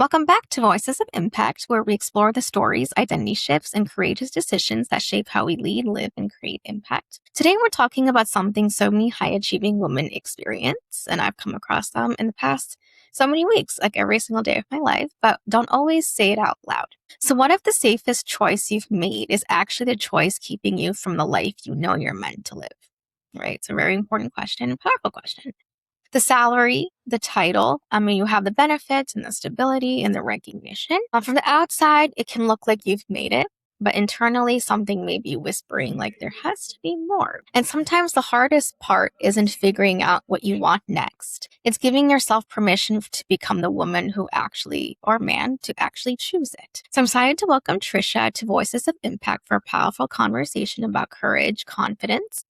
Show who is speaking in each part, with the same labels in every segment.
Speaker 1: Welcome back to Voices of Impact, where we explore the stories, identity shifts, and courageous decisions that shape how we lead, live, and create impact. Today, we're talking about something so many high achieving women experience, and I've come across them in the past so many weeks, like every single day of my life, but don't always say it out loud. So, what if the safest choice you've made is actually the choice keeping you from the life you know you're meant to live? Right? It's a very important question and powerful question. The salary, the title, you have the benefits and the stability and the recognition. From the outside, it can look like you've made it, but internally, something may be whispering like there has to be more. And sometimes the hardest part isn't figuring out what you want next. It's giving yourself permission to become the woman who actually, or man, to actually choose it. So I'm excited to welcome Tricia to Voices of Impact for a powerful conversation about courage, confidence,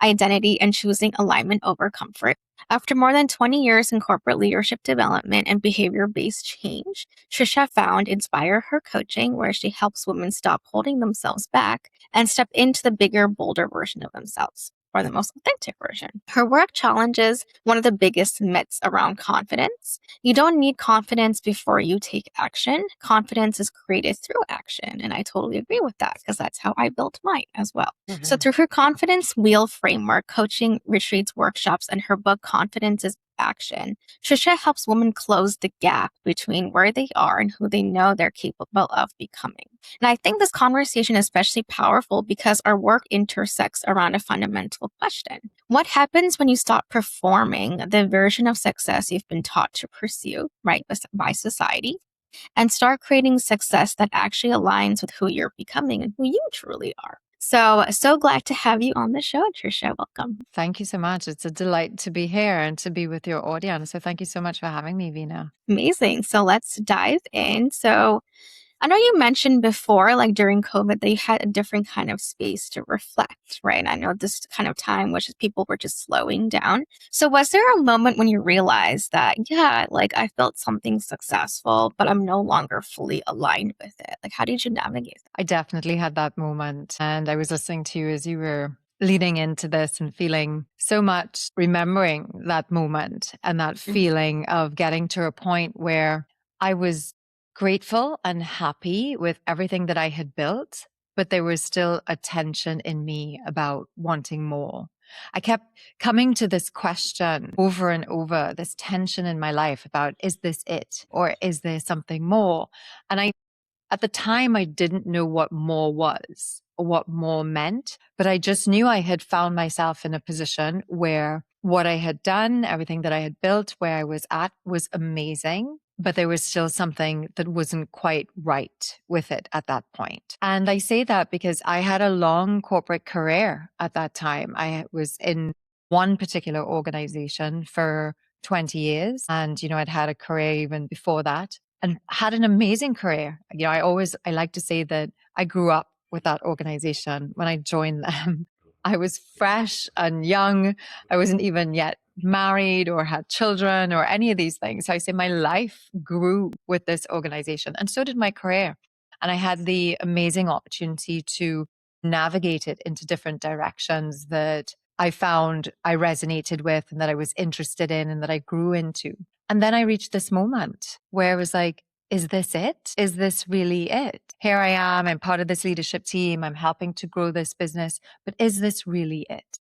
Speaker 1: identity, and choosing alignment over comfort. After more than 20 years in corporate leadership development and behavior-based change, Tricia found Inspire Her Coaching, where she helps women stop holding themselves back and step into the bigger, bolder version of themselves, or the most authentic version. Her work challenges one of the biggest myths around confidence. You don't need confidence before you take action. Confidence is created through action. And I totally agree with that because that's how I built mine as well. So through her confidence wheel framework, coaching retreats, workshops, and her book, Confidence is Action, Tricia helps women close the gap between where they are and who they know they're capable of becoming. And I think this conversation is especially powerful because our work intersects around a fundamental question. What happens when you stop performing the version of success you've been taught to pursue, right, by society, and start creating success that actually aligns with who you're becoming and who you truly are? So glad to have you on the show, Tricia. Welcome.
Speaker 2: Thank you so much. It's a delight to be here and to be with your audience. So thank you so much for having me, Vina.
Speaker 1: Amazing. So let's dive in. So I know you mentioned before, like during COVID, they had a different kind of space to reflect, right? And I know this kind of time, which is people were just slowing down. So was there a moment when you realized that, yeah, like I felt something successful, but I'm no longer fully aligned with it? Like, how did you navigate that?
Speaker 2: I definitely had that moment. And I was listening to you as you were leading into this and feeling so much, remembering that moment and that feeling of getting to a point where I was grateful and happy with everything that I had built, but there was still a tension in me about wanting more. I kept coming to this question over and over, this tension in my life about, is this it? Or is there something more? And at the time, I didn't know what more was or what more meant, but I just knew I had found myself in a position where what I had done, everything that I had built, where I was at was amazing, but there was still something that wasn't quite right with it at that point. And I say that because I had a long corporate career at that time. I was in one particular organization for 20 years. And, I'd had a career even before that and had an amazing career. I like to say that I grew up with that organization when I joined them. I was fresh and young. I wasn't even yet married or had children or any of these things. So I say my life grew with this organization, and so did my career. And I had the amazing opportunity to navigate it into different directions that I found I resonated with and that I was interested in and that I grew into. And then I reached this moment where I was like, is this it? Is this really it? Here I am. I'm part of this leadership team. I'm helping to grow this business. But is this really it?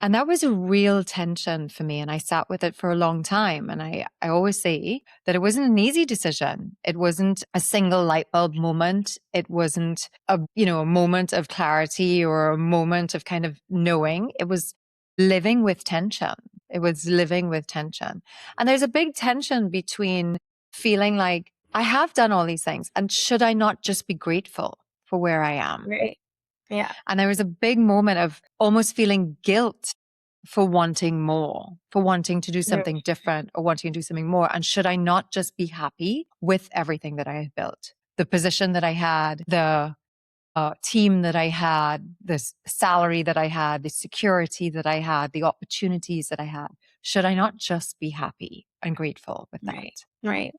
Speaker 2: And that was a real tension for me. And I sat with it for a long time. And I always say that it wasn't an easy decision. It wasn't a single light bulb moment. It wasn't a moment of clarity or a moment of kind of knowing. It was living with tension. It was living with tension. And there's a big tension between feeling like I have done all these things and should I not just be grateful for where I am?
Speaker 1: Right. Yeah.
Speaker 2: And there was a big moment of almost feeling guilt for wanting more, for wanting to do something different or wanting to do something more. And should I not just be happy with everything that I had built? The position that I had, the team that I had, the salary that I had, the security that I had, the opportunities that I had. Should I not just be happy and grateful with that?
Speaker 1: Right.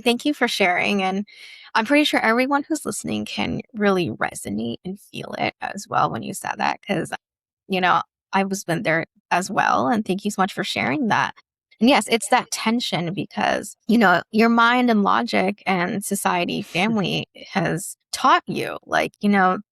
Speaker 1: Thank you for sharing. And I'm pretty sure everyone who's listening can really resonate and feel it as well when you said that, because, I was been there as well. And thank you so much for sharing that. And yes, it's that tension because, your mind and logic and society, family has taught you, like, build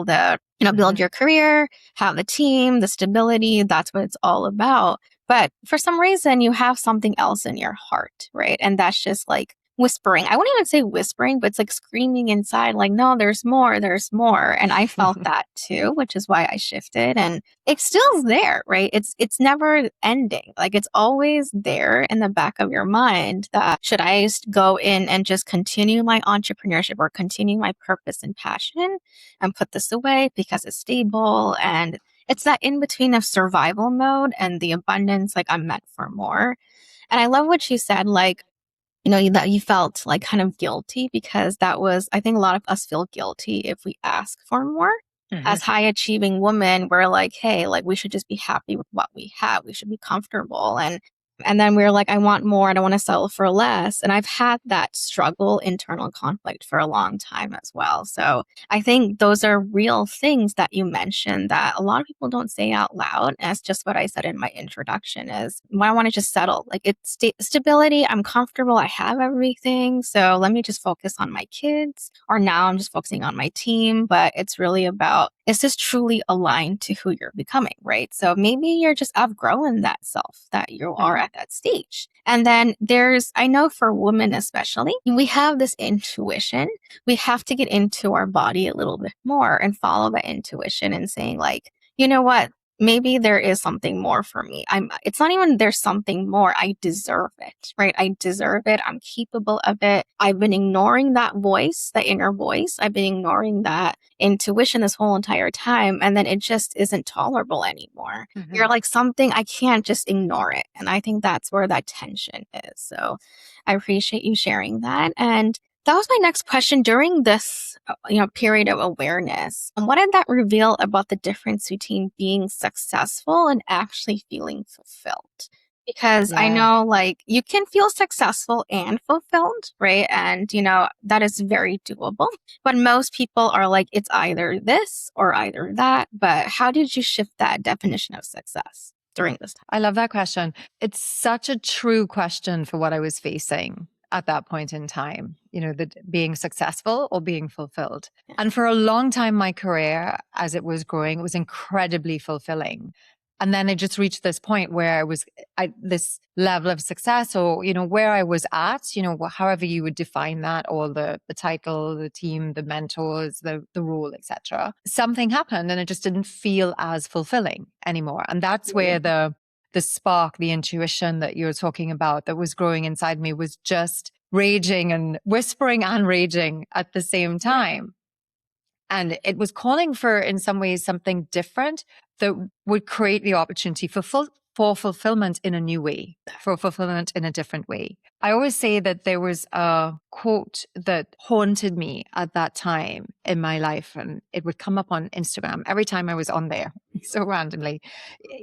Speaker 2: Mhm.
Speaker 1: your career, have the team, the stability. That's what it's all about. But for some reason, you have something else in your heart, right? And that's just like whispering. I wouldn't even say whispering, but it's like screaming inside, like, no, there's more, there's more. And I felt that too, which is why I shifted. And it's still there, right? It's never ending. Like it's always there in the back of your mind that should I go in and just continue my entrepreneurship or continue my purpose and passion and put this away because it's stable, and it's that in between of survival mode and the abundance, like I'm meant for more. And I love what you said, like, that you felt like kind of guilty because that was, I think a lot of us feel guilty if we ask for more. As
Speaker 2: Mhm.
Speaker 1: high achieving women, we're like, hey, like we should just be happy with what we have. We should be comfortable. And then we're like, I want more. I don't want to settle for less. And I've had that struggle, internal conflict for a long time as well. So I think those are real things that you mentioned that a lot of people don't say out loud. And it's just what I said in my introduction is I want to just settle. Like it's stability. I'm comfortable. I have everything. So let me just focus on my kids. Or now I'm just focusing on my team. But it's really about, is this truly aligned to who you're becoming, right? So maybe you're just outgrowing that self that you are
Speaker 2: Mhm.
Speaker 1: at that stage. And then I know for women especially, we have this intuition. We have to get into our body a little bit more and follow that intuition and saying, like, you know what? Maybe there is something more for me. It's not even there's something more. I deserve it, right? I deserve it. I'm capable of it. I've been ignoring that voice, the inner voice. I've been ignoring that intuition this whole entire time. And then it just isn't tolerable anymore. You're
Speaker 2: Mhm.
Speaker 1: like something, I can't just ignore it. And I think that's where that tension is. So I appreciate you sharing that. And that was my next question. During this, period of awareness, what did that reveal about the difference between being successful and actually feeling fulfilled? Because I
Speaker 2: Yeah.
Speaker 1: know, like, you can feel successful and fulfilled, right? And, that is very doable. But most people are like, it's either this or either that. But how did you shift that definition of success during this time?
Speaker 2: I love that question. It's such a true question for what I was facing at that point in time, that being successful or being fulfilled.
Speaker 1: Yeah.
Speaker 2: And for a long time, my career, as it was growing, it was incredibly fulfilling. And then it just reached this point where this level of success, or, where I was at, however you would define that, or the title, the team, the mentors, the role, etc. Something happened and it just didn't feel as fulfilling anymore. And that's where
Speaker 1: Mhm.
Speaker 2: the spark, the intuition that you're talking about that was growing inside me was just raging and whispering and raging at the same
Speaker 1: Yeah.
Speaker 2: time. And it was calling for, in some ways, something different that would create the opportunity for fulfillment in a new way, for fulfillment in a different way. I always say that there was a quote that haunted me at that time in my life, and it would come up on Instagram every time I was on there, so randomly.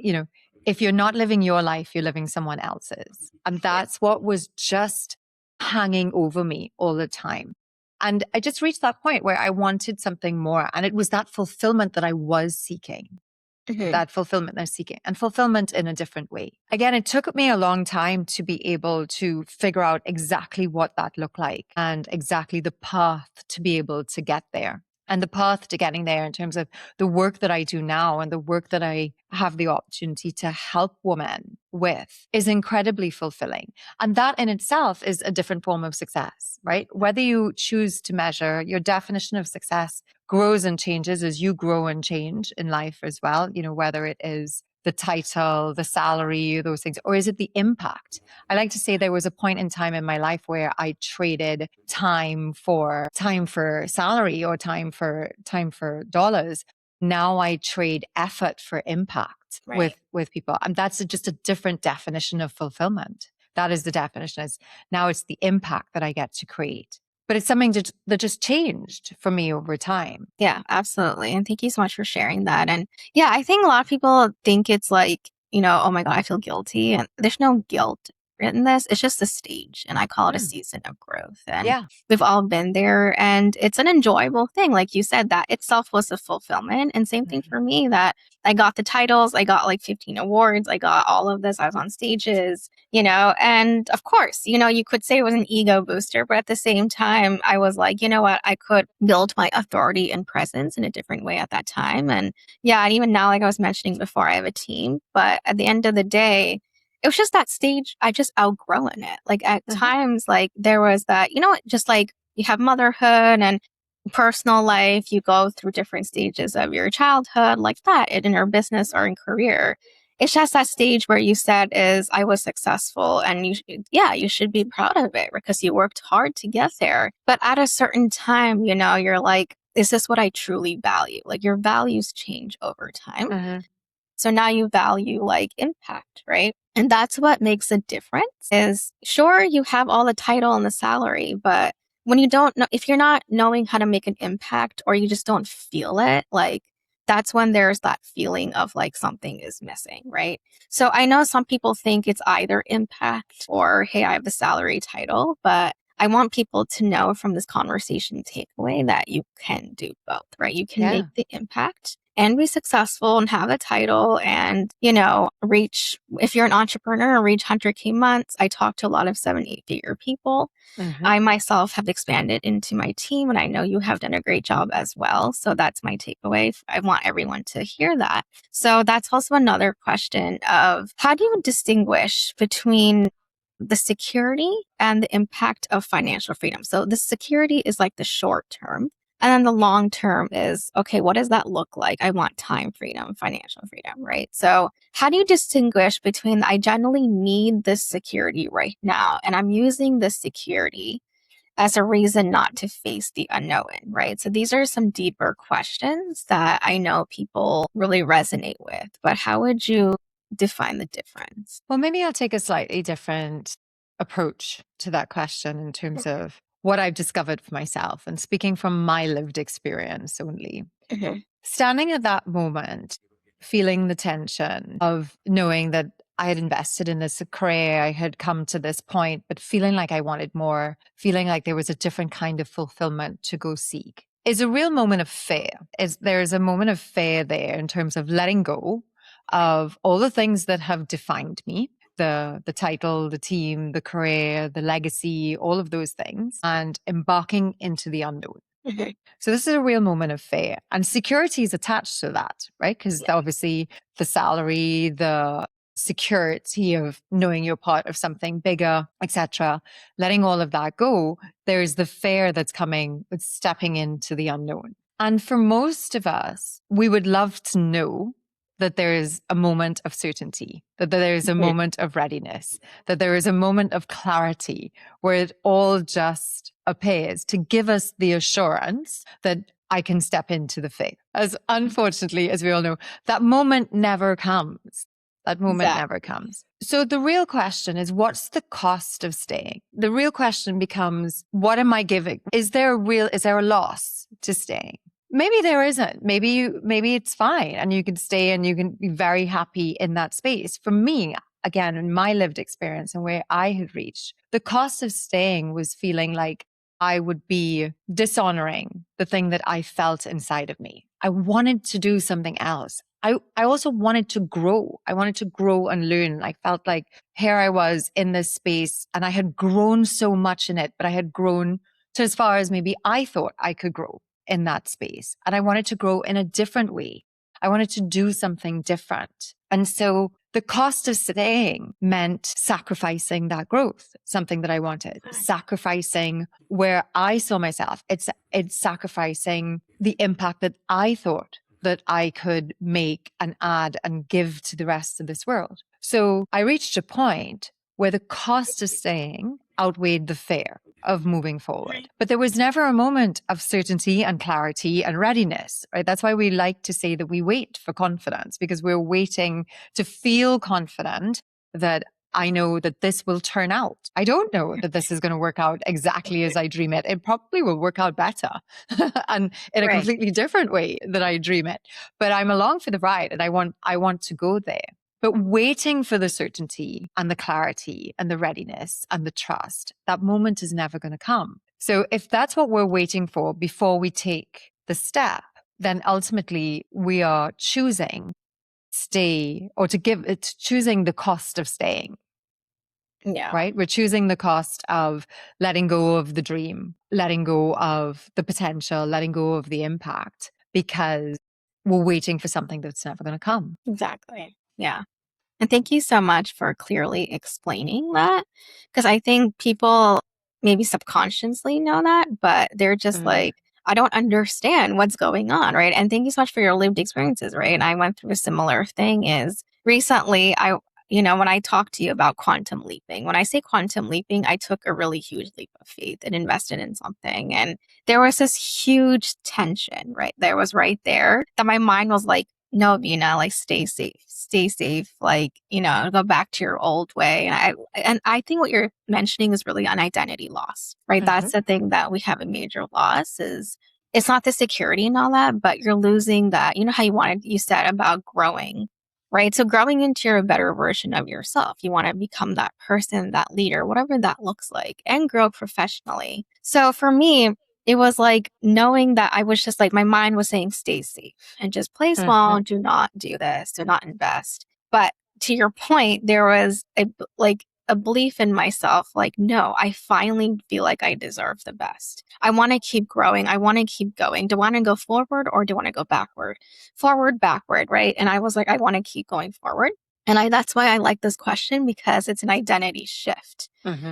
Speaker 2: You know, if you're not living your life, you're living someone else's. And
Speaker 1: Yeah.
Speaker 2: that's what was just hanging over me all the time. And I just reached that point where I wanted something more. And it was that fulfillment that I was seeking,
Speaker 1: Mhm.
Speaker 2: that fulfillment I was seeking, and fulfillment in a different way. Again, it took me a long time to be able to figure out exactly what that looked like and exactly the path to be able to get there. And the path to getting there in terms of the work that I do now and the work that I have the opportunity to help women with is incredibly fulfilling. And that in itself is a different form of success, right? Whether you choose to measure your definition of success grows and changes as you grow and change in life as well, whether it is the title, the salary, those things, or is it the impact? I like to say there was a point in time in my life where I traded time for salary or time for dollars. Now I trade effort for impact
Speaker 1: Right.
Speaker 2: with people. And that's just a different definition of fulfillment. That is the definition, is now it's the impact that I get to create. But it's something that just changed for me over time.
Speaker 1: Yeah, absolutely. And thank you so much for sharing that. And yeah, I think a lot of people think it's like, oh my God, I feel guilty. And there's no guilt in this. It's just a stage, and I call it a
Speaker 2: Mm.
Speaker 1: season of growth. And
Speaker 2: Yeah.
Speaker 1: we've all been there, and it's an enjoyable thing. Like you said, that itself was a fulfillment. And same thing for me, that I got the titles, I got like 15 awards, I got all of this, I was on stages, and of course, you could say it was an ego booster, but at the same time, I was like, you know what, I could build my authority and presence in a different way at that time. And yeah, and even now, like I was mentioning before, I have a team, but at the end of the day, it was just that stage, I just outgrown it. Like at
Speaker 2: Mhm.
Speaker 1: times, like there was that, just like you have motherhood and personal life, you go through different stages of your childhood, like that, in your business or in career. It's just that stage where you said is I was successful, and you should be proud of it because you worked hard to get there. But at a certain time, you're like, is this what I truly value? Like your values change over time.
Speaker 2: Mhm.
Speaker 1: So now you value like impact, right? And that's what makes a difference is sure you have all the title and the salary, but when you don't know, if you're not knowing how to make an impact or you just don't feel it, like that's when there's that feeling of like something is missing, right? So I know some people think it's either impact or, hey, I have the salary title, but I want people to know from this conversation takeaway that you can do both, right? You can make
Speaker 2: Yeah.
Speaker 1: the impact and be successful and have a title and, reach, if you're an entrepreneur, reach 100K months. I talk to a lot of 7, 8 figure people.
Speaker 2: Mhm.
Speaker 1: I myself have expanded into my team, and I know you have done a great job as well. So that's my takeaway. I want everyone to hear that. So that's also another question of how do you distinguish between the security and the impact of financial freedom? So the security is like the short term. And then the long term is, okay, what does that look like? I want time freedom, financial freedom, right? So, how do you distinguish between I generally need this security right now, and I'm using this security as a reason not to face the unknown, right? So, these are some deeper questions that I know people really resonate with, but how would you define the difference?
Speaker 2: Well, maybe I'll take a slightly different approach to that question in terms of what I've discovered for myself and speaking from my lived experience only.
Speaker 1: Mhm.
Speaker 2: Standing at that moment, feeling the tension of knowing that I had invested in this career, I had come to this point, but feeling like I wanted more, feeling like there was a different kind of fulfillment to go seek is a real moment of fear. There's a moment of fear there in terms of letting go of all the things that have defined me, the title, the team, the career, the legacy, all of those things, and embarking into the unknown.
Speaker 1: Mhm.
Speaker 2: So this is a real moment of fear, and security is attached to that, right? Because
Speaker 1: Yeah.
Speaker 2: obviously the salary, the security of knowing you're part of something bigger, etc. Letting all of that go, there's the fear that's coming with stepping into the unknown. And for most of us, we would love to know that there is a moment of certainty, that there is a
Speaker 1: Mhm.
Speaker 2: moment of readiness, that there is a moment of clarity where it all just appears to give us the assurance that I can step into the faith. As unfortunately, as we all know, that moment never comes. That moment never
Speaker 1: Exactly.
Speaker 2: comes. So the real question is, what's the cost of staying? The real question becomes, what am I giving? Is there a loss to staying? Maybe there isn't. Maybe it's fine and you can stay and you can be very happy in that space. For me, again, in my lived experience and where I had reached, the cost of staying was feeling like I would be dishonoring the thing that I felt inside of me. I wanted to do something else. I also wanted to grow. I wanted to grow and learn. I felt like here I was in this space and I had grown so much in it, but I had grown to as far as maybe I thought I could grow in that space. And I wanted to grow in a different way. I wanted to do something different. And so the cost of staying meant sacrificing that growth, something that I wanted, sacrificing where I saw myself. It's sacrificing the impact that I thought that I could make and add and give to the rest of this world. So I reached a point where the cost of staying outweighed the fear of moving forward. But there was never a moment of certainty and clarity and readiness, right? That's why we like to say that we wait for confidence, because we're waiting to feel confident that I know that this will turn out. I don't know that this is going to work out exactly as I dream it. It probably will work out better and in a
Speaker 1: Right.
Speaker 2: completely different way that I dream it. But I'm along for the ride and I want to go there. But waiting for the certainty and the clarity and the readiness and the trust, that moment is never going to come. So if that's what we're waiting for before we take the step, then ultimately we are choosing stay or to give it, choosing the cost of staying.
Speaker 1: Yeah.
Speaker 2: Right? We're choosing the cost of letting go of the dream, letting go of the potential, letting go of the impact because we're waiting for something that's never going to come.
Speaker 1: Exactly. Yeah. And thank you so much for clearly explaining that. Because I think people maybe subconsciously know that, but they're just like, I don't understand what's going on, right? And thank you so much for your lived experiences, right? And I went through a similar thing is recently when I talked to you about quantum leaping, when I say quantum leaping, I took a really huge leap of faith and invested in something. And there was this huge tension, right? There was right there that my mind was like, no, Vina, like stay safe, like, go back to your old way. And I think what you're mentioning is really an identity loss, right? That's the thing that we have a major loss is it's not the security and all that, but you're losing that, how you said about growing, right? So growing into a better version of yourself, you want to become that person, that leader, whatever that looks like, and grow professionally. So for me, it was like knowing that I was just like, my mind was saying, stay safe and just play small. Do not do this. Do not invest. But to your point, there was a belief in myself, like, no, I finally feel like I deserve the best. I want to keep growing. I want to keep going. Do I want to go forward or do I want to go backward? Forward, backward, right? And I was like, I want to keep going forward. And that's why I like this question because it's an identity shift.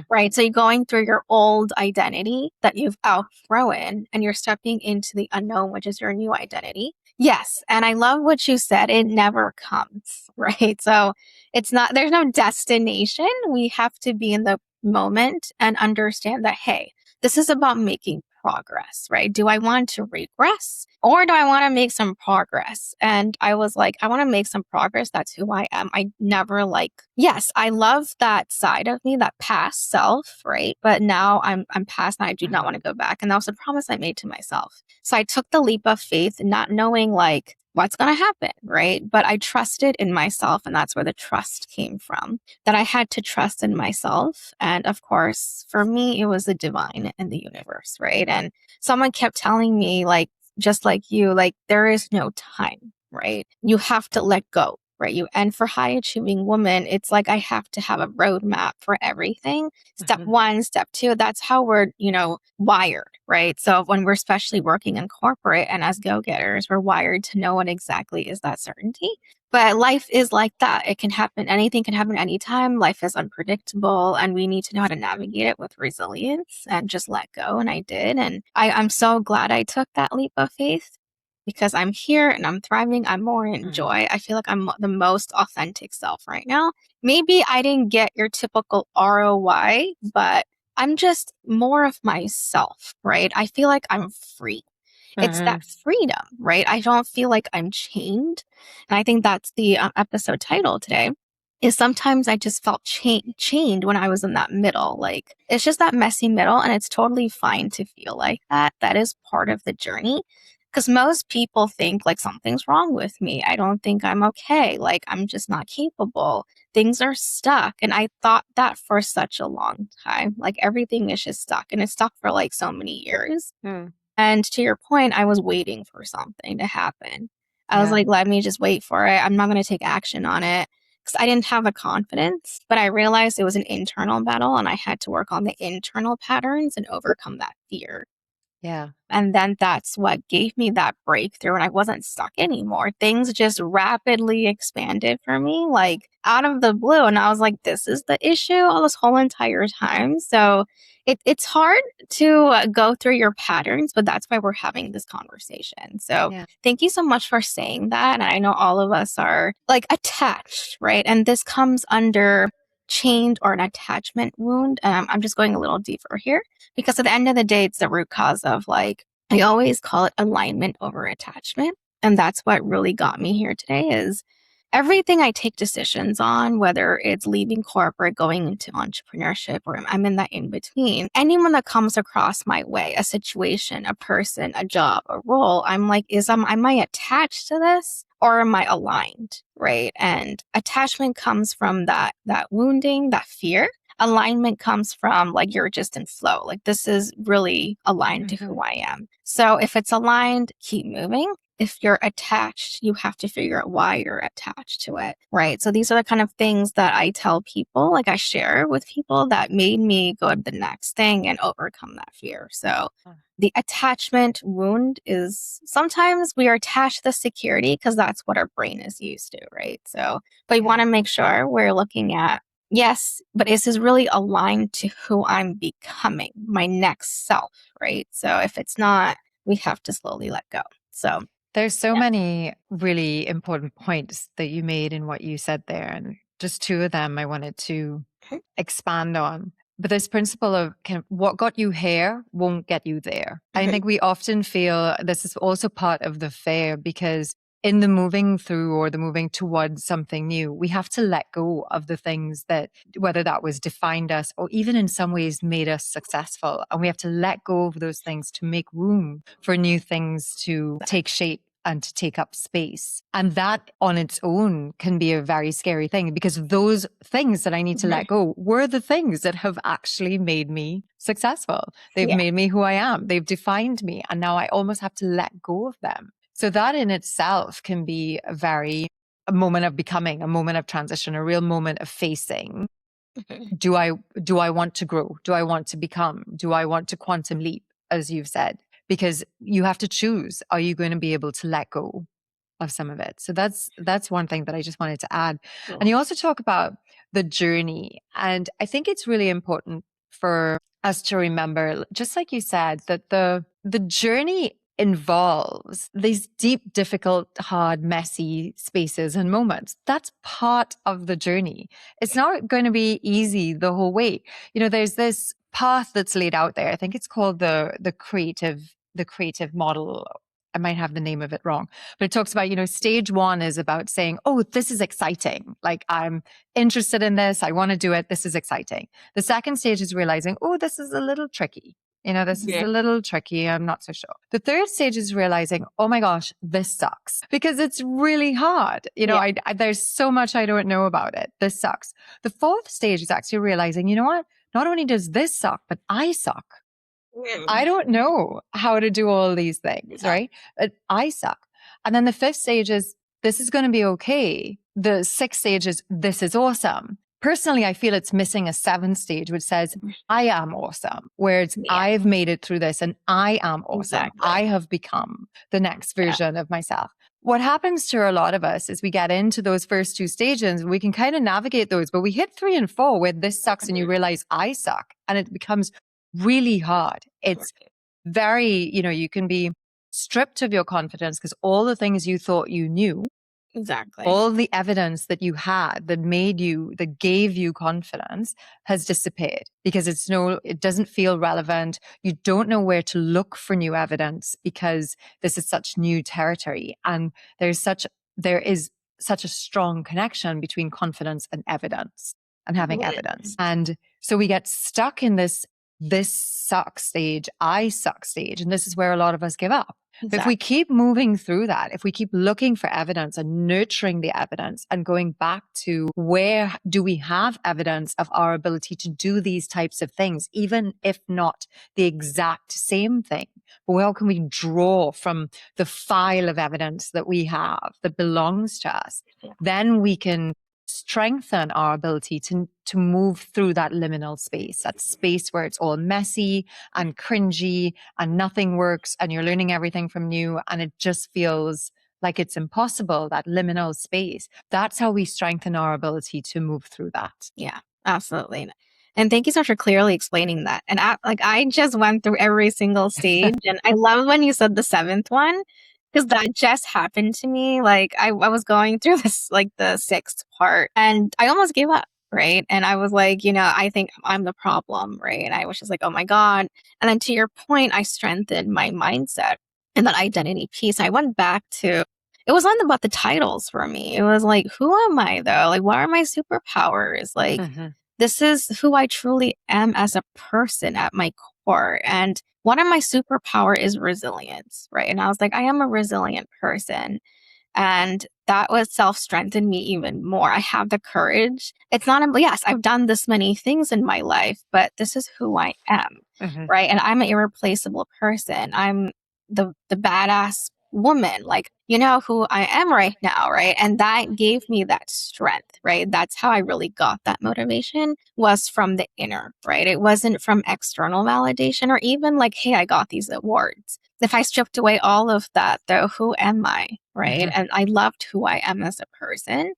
Speaker 1: Right. So you're going through your old identity that you've outgrown and you're stepping into the unknown, which is your new identity. Yes. And I love what you said. It never comes. Right. So there's no destination. We have to be in the moment and understand that, hey, this is about making progress, right? Do I want to regress or do I want to make some progress? And I was like, I want to make some progress. That's who I am. I never yes, I love that side of me, that past self, right? But now I'm past and I do not want to go back. And that was a promise I made to myself. So I took the leap of faith, not knowing what's going to happen, right? But I trusted in myself. And that's where the trust came from, that I had to trust in myself. And of course, for me, it was the divine in the universe, right? And someone kept telling me, just like you, there is no time, right? You have to let go, right? And for high achieving women, it's like I have to have a roadmap for everything. Step one, step two, that's how we're, wired, right? So when we're especially working in corporate and as go-getters, we're wired to know what exactly is that certainty. But life is like that. It can happen. Anything can happen anytime. Life is unpredictable and we need to know how to navigate it with resilience and just let go. And I did. And I'm so glad I took that leap of faith because I'm here and I'm thriving. I'm more in joy. I feel like I'm the most authentic self right now. Maybe I didn't get your typical ROI, but I'm just more of myself, right? I feel like I'm free. It's that freedom, right? I don't feel like I'm chained. And I think that's the episode title today is sometimes I just felt chained when I was in that middle. Like it's just that messy middle and it's totally fine to feel like that. That is part of the journey. Because most people think like something's wrong with me. I don't think I'm okay. Like I'm just not capable. Things are stuck. And I thought that for such a long time. Like everything is just stuck. And it's stuck for like so many years. And to your point, I was waiting for something to happen. I was like, let me just wait for it. I'm not going to take action on it because I didn't have the confidence, but I realized it was an internal battle and I had to work on the internal patterns and overcome that fear.
Speaker 2: Yeah.
Speaker 1: And then that's what gave me that breakthrough and I wasn't stuck anymore. Things just rapidly expanded for me, like out of the blue. And I was like, this is the issue all this whole entire time. So it's hard to go through your patterns, but that's why we're having this conversation. So thank you so much for saying that. And I know all of us are like attached, right? And this comes under chained or an attachment wound. I'm just going a little deeper here because at the end of the day, it's the root cause of I always call it alignment over attachment. And that's what really got me here today is everything I take decisions on, whether it's leaving corporate, going into entrepreneurship, or I'm in that in between, anyone that comes across my way, a situation, a person, a job, a role, I'm like, am I attached to this or am I aligned? Right. And attachment comes from that wounding, that fear. Alignment comes from like you're just in flow. Like this is really aligned to who I am. So if it's aligned, keep moving. If you're attached, you have to figure out why you're attached to it, right? So these are the kind of things that I tell people, like I share with people that made me go to the next thing and overcome that fear. So the attachment wound is sometimes we are attached to the security because that's what our brain is used to, right? So, but we want to make sure we're looking at, yes, but is this really aligned to who I'm becoming, my next self, right? So if it's not, we have to slowly let go. So
Speaker 2: there's so many really important points that you made in what you said there. And just two of them I wanted to expand on. But this principle of kind of what got you here won't get you there. I think we often feel this is also part of the fear because in the moving through or the moving towards something new, we have to let go of the things that, whether that was defined us or even in some ways made us successful. And we have to let go of those things to make room for new things to take shape and to take up space. And that on its own can be a very scary thing because those things that I need to let go were the things that have actually made me successful. They've made me who I am. They've defined me. And now I almost have to let go of them. So that in itself can be a moment of becoming, a moment of transition, a real moment of facing. Do I want to grow? Do I want to become? Do I want to quantum leap, as you've said? Because you have to choose. Are you going to be able to let go of some of it? So that's one thing that I just wanted to add.
Speaker 1: cool.
Speaker 2: And you also talk about the journey. And I think it's really important for us to remember, just like you said, that the journey involves these deep, difficult, hard, messy spaces and moments. That's part of the journey. It's not going to be easy the whole way. You know, there's this path that's laid out there. I think it's called the creative model. I might have the name of it wrong, but it talks about, you know, stage one is about saying, oh, this is exciting. Like I'm interested in this. I want to do it. This is exciting. The second stage is realizing, oh, this is a little tricky. You know, this is a little tricky. I'm not so sure. The third stage is realizing, oh my gosh, this sucks because it's really hard. You know, there's so much I don't know about it. This sucks. The fourth stage is actually realizing, you know what? Not only does this suck, but I suck. I don't know how to do all these things, right? But I suck. And then the fifth stage is, this is going to be okay. The sixth stage is, this is awesome. Personally, I feel it's missing a seventh stage, which says, I am awesome, where it's, I've made it through this and I am awesome.
Speaker 1: Exactly.
Speaker 2: I have become the next version of myself. What happens to a lot of us is we get into those first two stages, we can kind of navigate those, but we hit 3 and 4 where this sucks and you realize I suck and it becomes really hard. It's very, you know, you can be stripped of your confidence because all the things you thought you knew, all the evidence that you had that gave you confidence has disappeared because it doesn't feel relevant. You don't know where to look for new evidence because this is such new territory. And there is such a strong connection between confidence and evidence and having evidence. And so we get stuck in this suck stage, I suck stage. And this is where a lot of us give up. But if we keep moving through that, if we keep looking for evidence and nurturing the evidence and going back to where do we have evidence of our ability to do these types of things, even if not the exact same thing, but where can we draw from the file of evidence that we have that belongs to us, then we can strengthen our ability to move through that liminal space, that space where it's all messy and cringy and nothing works and you're learning everything from new and it just feels like it's impossible, that liminal space. That's how we strengthen our ability to move through that.
Speaker 1: Yeah, absolutely. And thank you so much for clearly explaining that. And I just went through every single stage and I love when you said the seventh one, because that just happened to me. Like I was going through this, like the sixth part and I almost gave up. Right. And I was like, you know, I think I'm the problem. Right. And I was just like, oh my God. And then to your point, I strengthened my mindset and that identity piece. I went back to, it wasn't about the titles for me. It was like, who am I though? Like, what are my superpowers? Like,
Speaker 2: Mm-hmm.
Speaker 1: this is who I truly am as a person at my core. And one of my superpower is resilience, right? And I was like, I am a resilient person. And that was self strengthened me even more. I have the courage. It's not, yes, I've done this many things in my life, but this is who I am,
Speaker 2: Mm-hmm.
Speaker 1: right? And I'm an irreplaceable person. I'm the badass woman, like, you know who I am right now, right? And that gave me that strength, right? That's how I really got that motivation, was from the inner, right? It wasn't from external validation or even like, hey, I got these awards. If I stripped away all of that, though, who am I? Right.
Speaker 2: Mm-hmm.
Speaker 1: And I loved who I am as a person.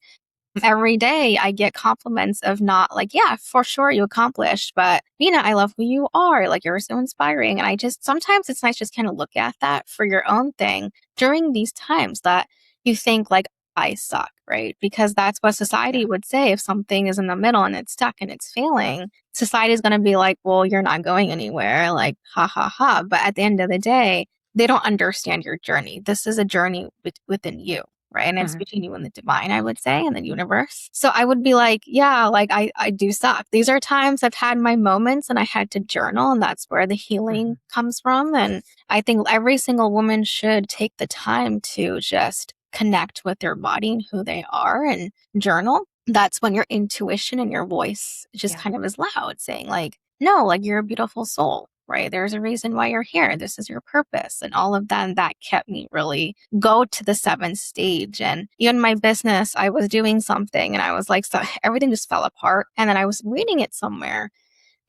Speaker 1: Every day I get compliments of not like, yeah, for sure you accomplished, but Mina, I love who you are. Like, you're so inspiring. And I just, sometimes it's nice just kind of look at that for your own thing during these times that you think like, I suck, right? Because that's what society
Speaker 2: Yeah.
Speaker 1: would say if something is in the middle and it's stuck and it's failing. Society is going to be like, well, you're not going anywhere. Like, ha ha ha. But at the end of the day, they don't understand your journey. This is a journey within you, right? And it's
Speaker 2: Mm-hmm.
Speaker 1: between you and the divine, I would say, and the universe. So I would be like, yeah, like I do suck. These are times I've had my moments and I had to journal, and that's where the
Speaker 2: Mm-hmm.
Speaker 1: healing comes from. And I think every single woman should take the time to just connect with their body and who they are and journal. That's when your intuition and your voice just
Speaker 2: Yeah.
Speaker 1: kind of is loud, saying, like, no, like, you're a beautiful soul, right? There's a reason why you're here. This is your purpose. And all of that. And that kept me really go to the seventh stage. And even my business, I was doing something and I was like, so everything just fell apart. And then I was reading it somewhere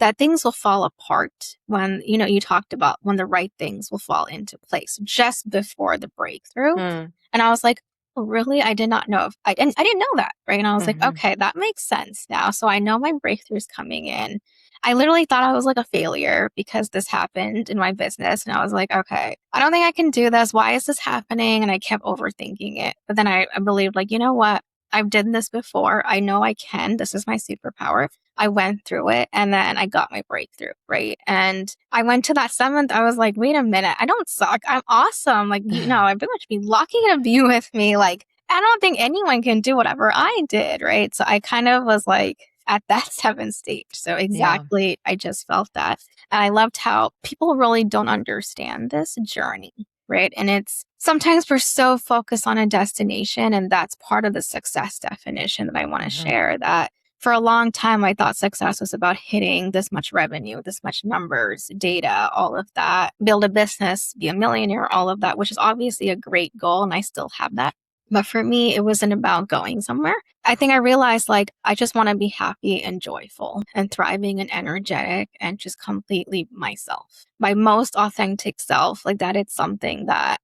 Speaker 1: that things will fall apart when, you know, you talked about when the right things will fall into place just before the breakthrough.
Speaker 2: Mm.
Speaker 1: And I was like, oh, really? I did not know. If, I didn't know that. Right. And I was like,
Speaker 2: Mm-hmm.
Speaker 1: okay, that makes sense now. So I know my breakthrough is coming in. I literally thought I was like a failure because this happened in my business. And I was like, okay, I don't think I can do this. Why is this happening? And I kept overthinking it. But then I believed, like, you know what? I've done this before. I know I can. This is my superpower. I went through it and then I got my breakthrough, right? And I went to that seventh. I was like, wait a minute, I don't suck. I'm awesome. Like, you know, I pretty much be lucky to be with me. Like, I don't think anyone can do whatever I did, right? So I kind of was like at that seventh stage. So
Speaker 2: Yeah.
Speaker 1: exactly, I just felt that. And I loved how people really don't understand this journey, right? And it's sometimes we're so focused on a destination, and that's part of the success definition that I want to
Speaker 2: Mm-hmm.
Speaker 1: share, that for a long time, I thought success was about hitting this much revenue, this much numbers, data, all of that, build a business, be a millionaire, all of that, which is obviously a great goal. And I still have that. But for me, it wasn't about going somewhere. I think I realized like I just want to be happy and joyful and thriving and energetic and just completely myself. My most authentic self, like that, it's something that,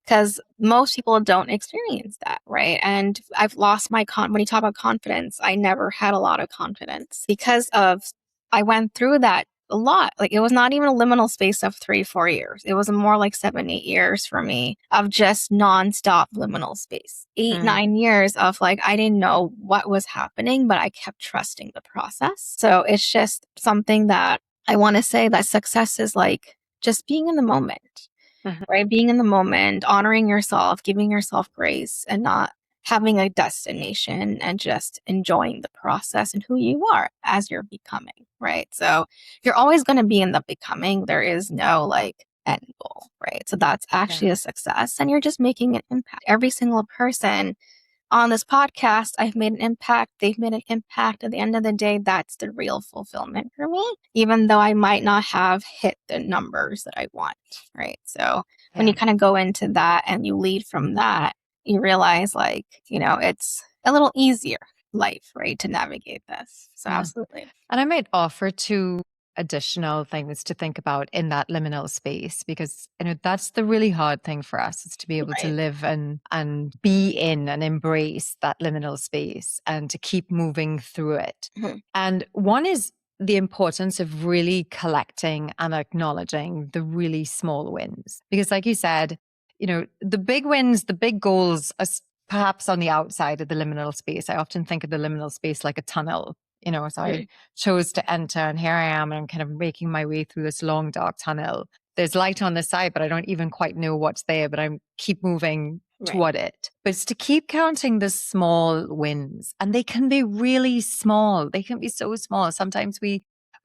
Speaker 1: because most people don't experience that, right? And I've lost my when you talk about confidence, I never had a lot of confidence because of, I went through that a lot. Like, it was not even a liminal space of 3, 4 years. It was more like 7, 8 years for me of just nonstop liminal space. Eight,
Speaker 2: Mm.
Speaker 1: 9 years of like, I didn't know what was happening, but I kept trusting the process. So it's just something that I want to say, that success is like just being in the moment,
Speaker 2: Mm-hmm.
Speaker 1: right? Being in the moment, honoring yourself, giving yourself grace, and not having a destination, and just enjoying the process and who you are as you're becoming, right? So you're always going to be in the becoming. There is no like end goal, right? So that's
Speaker 2: Yeah.
Speaker 1: actually a success, and you're just making an impact. Every single person on this podcast, I've made an impact. They've made an impact. At the end of the day, that's the real fulfillment for me, even though I might not have hit the numbers that I want, right? So when you
Speaker 2: Yeah.
Speaker 1: kind of go into that and you lead from that, you realize, like, you know, it's a little easier life, right, to navigate this. So
Speaker 2: Yeah.
Speaker 1: absolutely.
Speaker 2: And I might offer two additional things to think about in that liminal space, because that's the really hard thing for us, is to be able to
Speaker 1: Right.
Speaker 2: live and be in and embrace that liminal space and to keep moving through it.
Speaker 1: Mhm.
Speaker 2: And one is the importance of really collecting and acknowledging the really small wins. Because like you said, the big wins, the big goals are perhaps on the outside of the liminal space. I often think of the liminal space like a tunnel. So I chose to enter, and here I am, and I'm kind of making my way through this long, dark tunnel. there's light on the side, but I don't even quite know what's there, but I'm keep moving
Speaker 1: Right.
Speaker 2: toward it. But it's to keep counting the small wins, and they can be really small. They can be so small. Sometimes we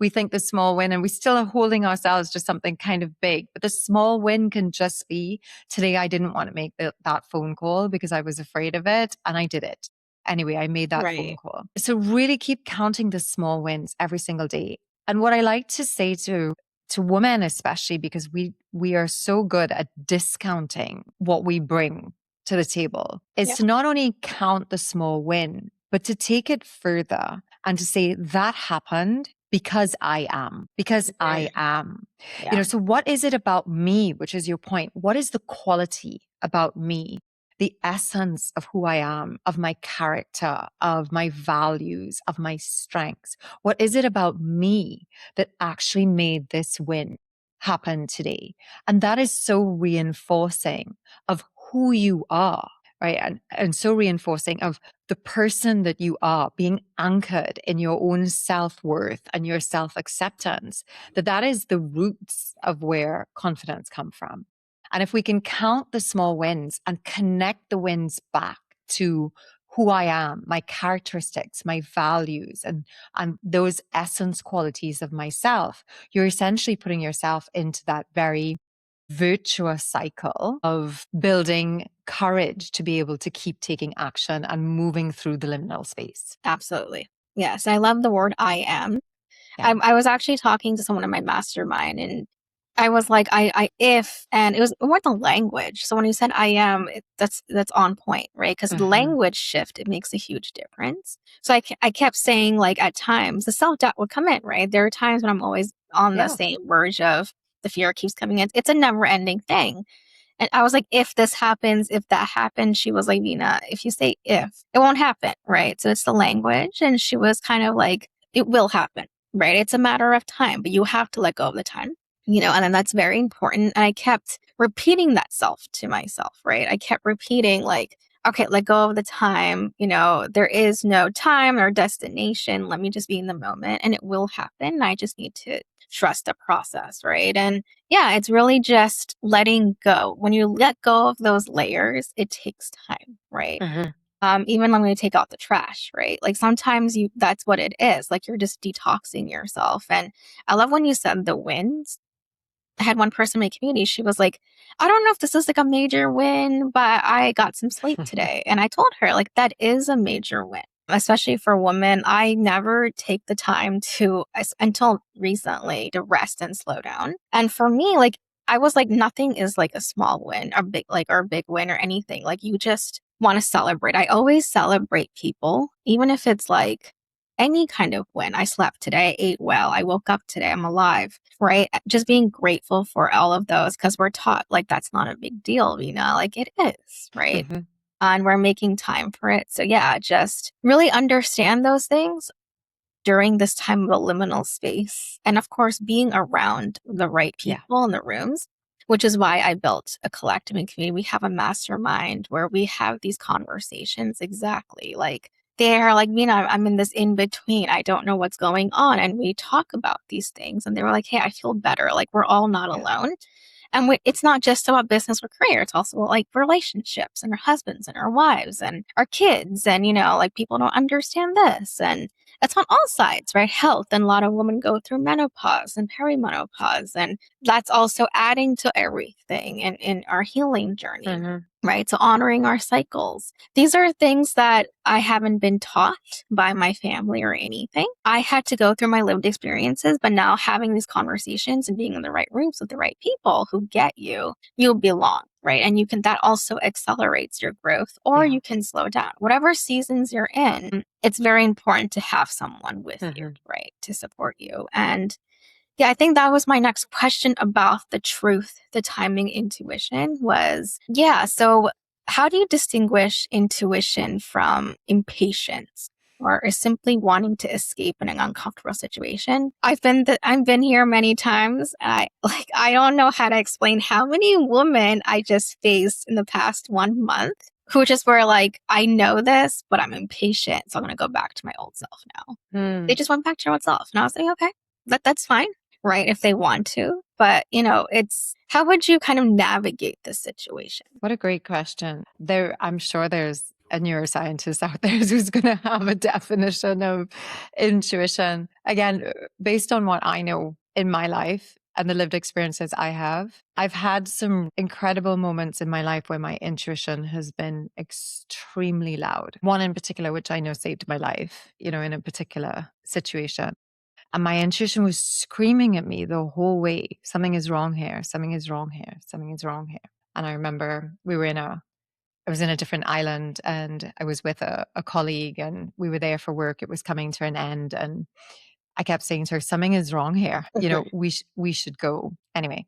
Speaker 2: think the small win and we still are holding ourselves to something kind of big, but the small win can just be, today I didn't want to make that phone call because I was afraid of it, and I did it. Anyway, I made that phone
Speaker 1: Right.
Speaker 2: call. So really keep counting the small wins every single day. And what I like to say to women, especially because we are so good at discounting what we bring to the table, is
Speaker 1: Yeah.
Speaker 2: to not only count the small win, but to take it further and to say that happened because I am, because I
Speaker 1: Mhm.
Speaker 2: am.
Speaker 1: Yeah.
Speaker 2: So what is it about me, which is your point? What is the quality about me? The essence of who I am, of my character, of my values, of my strengths. What is it about me that actually made this win happen today? And that is so reinforcing of who you are, right? And so reinforcing of the person that you are, being anchored in your own self-worth and your self-acceptance, that is the roots of where confidence comes from. And if we can count the small wins and connect the wins back to who I am, my characteristics, my values, and those essence qualities of myself, you're essentially putting yourself into that very virtuous cycle of building courage to be able to keep taking action and moving through the liminal space.
Speaker 1: Absolutely. Yes. I love the word I am.
Speaker 2: Yeah.
Speaker 1: I was actually talking to someone in my mastermind, and I was like, if, and it was more the language. So when you said I am, that's on point, right? Because the
Speaker 2: Mm-hmm.
Speaker 1: language shift, it makes a huge difference. So I kept saying, like, at times the self doubt would come in, right? There are times when I'm always on the
Speaker 2: Yeah.
Speaker 1: same verge of the fear keeps coming in. It's a never ending thing. And I was like, if this happens, if that happens, she was like, Vina, if you say if, it won't happen, right? So it's the language. And she was kind of like, it will happen, right? It's a matter of time, but you have to let go of the time, and then that's very important. And I kept repeating that self to myself, right? I kept repeating, like, okay, let go of the time. There is no time or destination. Let me just be in the moment and it will happen. I just need to trust the process, right? And yeah, it's really just letting go. When you let go of those layers, it takes time, right?
Speaker 2: Mm-hmm.
Speaker 1: Even when we take out the trash, right? Like sometimes that's what it is. Like you're just detoxing yourself. And I love when you said the wins. I had one person in my community, she was like, I don't know if this is like a major win, but I got some sleep today. And I told her, like, that is a major win, especially for women. I never take the time until recently, to rest and slow down. And for me, like, I was like, nothing is like a small win or a big win or anything. Like, you just want to celebrate. I always celebrate people, even if it's like, any kind of win. I slept today, I ate well, I woke up today, I'm alive, right? Just being grateful for all of those because we're taught like that's not a big deal, like it is, right?
Speaker 2: Mm-hmm.
Speaker 1: And we're making time for it. So, yeah, just really understand those things during this time of a liminal space. And of course, being around the right
Speaker 2: Yeah.
Speaker 1: people in the rooms, which is why I built a collective and community. We have a mastermind where we have these conversations exactly like they're like, I'm in this in between. I don't know what's going on. And we talk about these things. And they were like, hey, I feel better. Like we're all not
Speaker 2: Yeah.
Speaker 1: alone. And it's not just about business or career. It's also like relationships and our husbands and our wives and our kids. And, like people don't understand this. And it's on all sides, right? Health. And a lot of women go through menopause and perimenopause. And that's also adding to everything in our healing journey,
Speaker 2: Mm-hmm.
Speaker 1: right? So honoring our cycles. These are things that I haven't been taught by my family or anything. I had to go through my lived experiences, but now having these conversations and being in the right rooms with the right people who get you, you belong, right? And that also accelerates your growth, or
Speaker 2: Yeah.
Speaker 1: you can slow down. Whatever seasons you're in, it's very important to have someone with you,
Speaker 2: Mm-hmm.
Speaker 1: right? To support you. And yeah, I think that was my next question about the truth, the timing, intuition was, yeah. So how do you distinguish intuition from impatience or simply wanting to escape in an uncomfortable situation? I've been here many times. I don't know how to explain how many women I just faced in the past 1 month who just were like, I know this, but I'm impatient. So I'm going to go back to my old self now. They
Speaker 2: Mm.
Speaker 1: just went back to their old self. And I was like, okay, that's fine. right? If they want to. But, it's how would you kind of navigate this situation?
Speaker 2: What a great question. I'm sure there's a neuroscientist out there who's going to have a definition of intuition. Again, based on what I know in my life and the lived experiences I have, I've had some incredible moments in my life where my intuition has been extremely loud. One in particular, which I know saved my life, in a particular situation. And my intuition was screaming at me the whole way. Something is wrong here. Something is wrong here. Something is wrong here. And I remember I was in a different island and I was with a colleague and we were there for work. It was coming to an end. And I kept saying to her, something is wrong here. We should go anyway.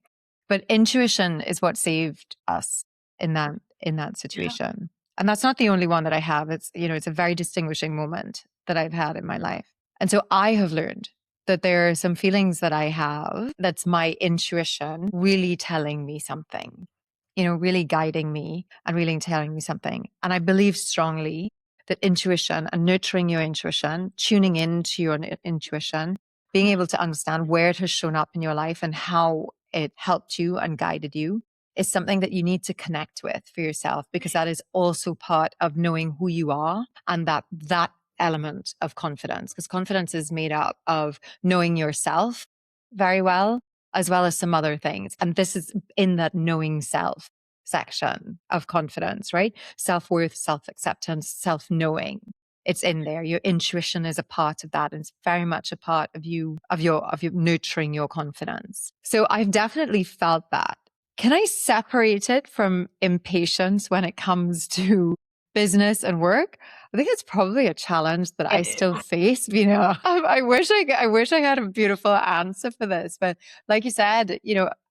Speaker 2: But intuition is what saved us in that situation. And that's not the only one that I have. It's a very distinguishing moment that I've had in my life. And so I have learned that there are some feelings that I have that's my intuition really telling me something, really guiding me and really telling me something. And I believe strongly that intuition and nurturing your intuition, tuning into your intuition, being able to understand where it has shown up in your life and how it helped you and guided you is something that you need to connect with for yourself, because that is also part of knowing who you are, and that element of confidence, because confidence is made up of knowing yourself very well as some other things. And this is in that knowing self section of confidence, right? Self-worth, self-acceptance, self-knowing. It's in there. Your intuition is a part of that. And it's very much a part of you, of your nurturing your confidence. So I've definitely felt that. Can I separate it from impatience when it comes to business and work? I think it's probably a challenge that I still face. I wish I had a beautiful answer for this, but like you said,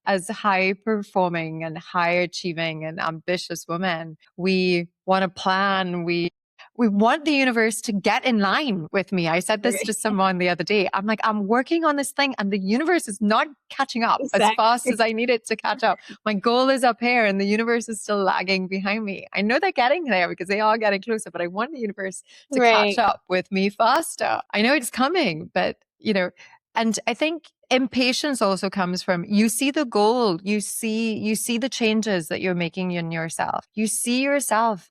Speaker 2: as high performing and high achieving and ambitious women, we want to plan. We want the universe to get in line with me. I said this to someone the other day. I'm like, I'm working on this thing and the universe is not catching up as fast as I need it to catch up. My goal is up here and the universe is still lagging behind me. I know they're getting there because they are getting closer, but I want the universe to catch up with me faster. I know it's coming, but and I think impatience also comes from, you see the goal, you see the changes that you're making in yourself. You see yourself,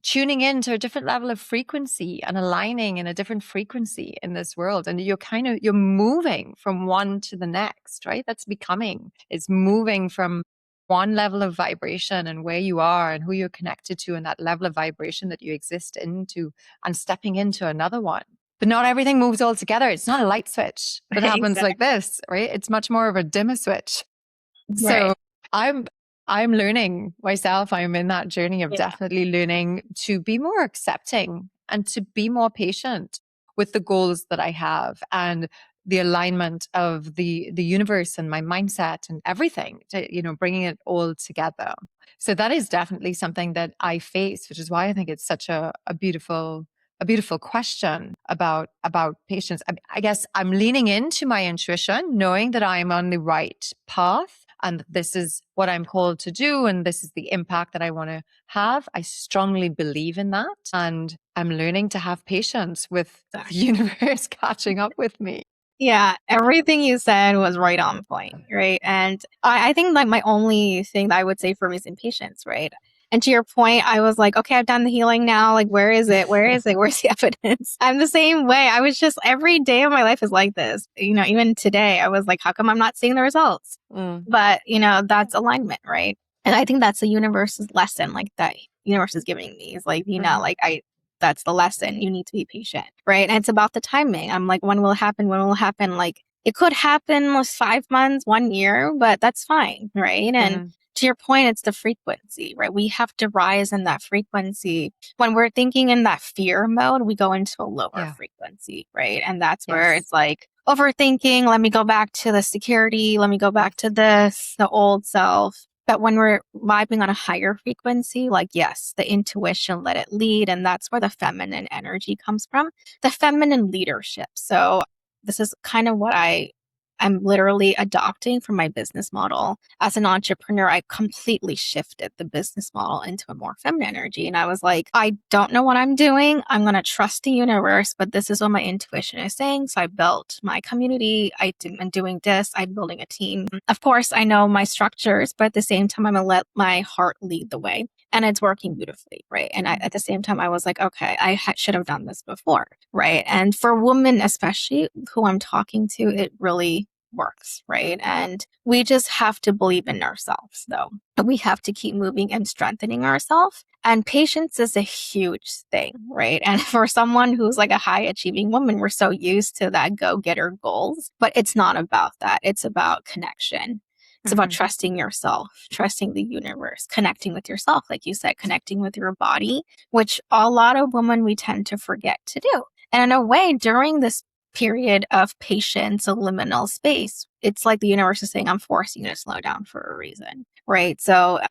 Speaker 2: tuning into a different level of frequency and aligning in a different frequency in this world. And you're moving from one to the next, right? That's becoming. It's moving from one level of vibration and where you are and who you're connected to and that level of vibration that you exist into, and stepping into another one. But not everything moves all together. It's not a light switch that happens like this, right? It's much more of a dimmer switch. So I'm learning myself. I'm in that journey of definitely learning to be more accepting and to be more patient with the goals that I have and the alignment of the universe and my mindset and everything, to, bringing it all together. So that is definitely something that I face, which is why I think it's such a beautiful question about patience. I guess I'm leaning into my intuition, knowing that I'm on the right path and this is what I'm called to do and this is the impact that I want to have. I strongly believe in that, and I'm learning to have patience with the universe catching up with me.
Speaker 1: Yeah, everything you said was right on point, right? And I think like my only thing that I would say for me is impatience, right? And to your point, I was like, okay, I've done the healing now. Like, where is it? Where is it? Where's the evidence? I'm the same way. I was just, every day of my life is like this. Even today, I was like, how come I'm not seeing the results? But, that's alignment, right? And I think that's the universe's lesson, like that universe is giving me. It's like, that's the lesson. You need to be patient, right? And it's about the timing. I'm like, when will it happen? When will it happen? Like, it could happen with 5 months, 1 year, but that's fine, right? And to your point, it's the frequency, right? We have to rise in that frequency. When we're thinking in that fear mode, we go into a lower frequency, right? And that's where it's like overthinking. Let me go back to the security. Let me go back to this, the old self. But when we're vibing on a higher frequency, like, yes, the intuition, let it lead. And that's where the feminine energy comes from, the feminine leadership. So this is kind of what I I'm literally adopting from my business model. As an entrepreneur, I completely shifted the business model into a more feminine energy. And I was like, I don't know what I'm doing. I'm going to trust the universe, but this is what my intuition is saying. So I built my community. I'm doing this. I'm building a team. Of course, I know my structures, but at the same time, I'm going to let my heart lead the way. And it's working beautifully, right? And at the same time, I was like, okay, should have done this before, right? And for women, especially who I'm talking to, it really works, right? And we just have to believe in ourselves, though. We have to keep moving and strengthening ourselves. And patience is a huge thing, right? And for someone who's like a high achieving woman, we're so used to that go getter goals, but it's not about that. It's about connection. It's about trusting yourself, trusting the universe, connecting with yourself, like you said, connecting with your body, which a lot of women we tend to forget to do. And in a way, during this period of patience, a liminal space, it's like the universe is saying, I'm forcing you to slow down for a reason, right? So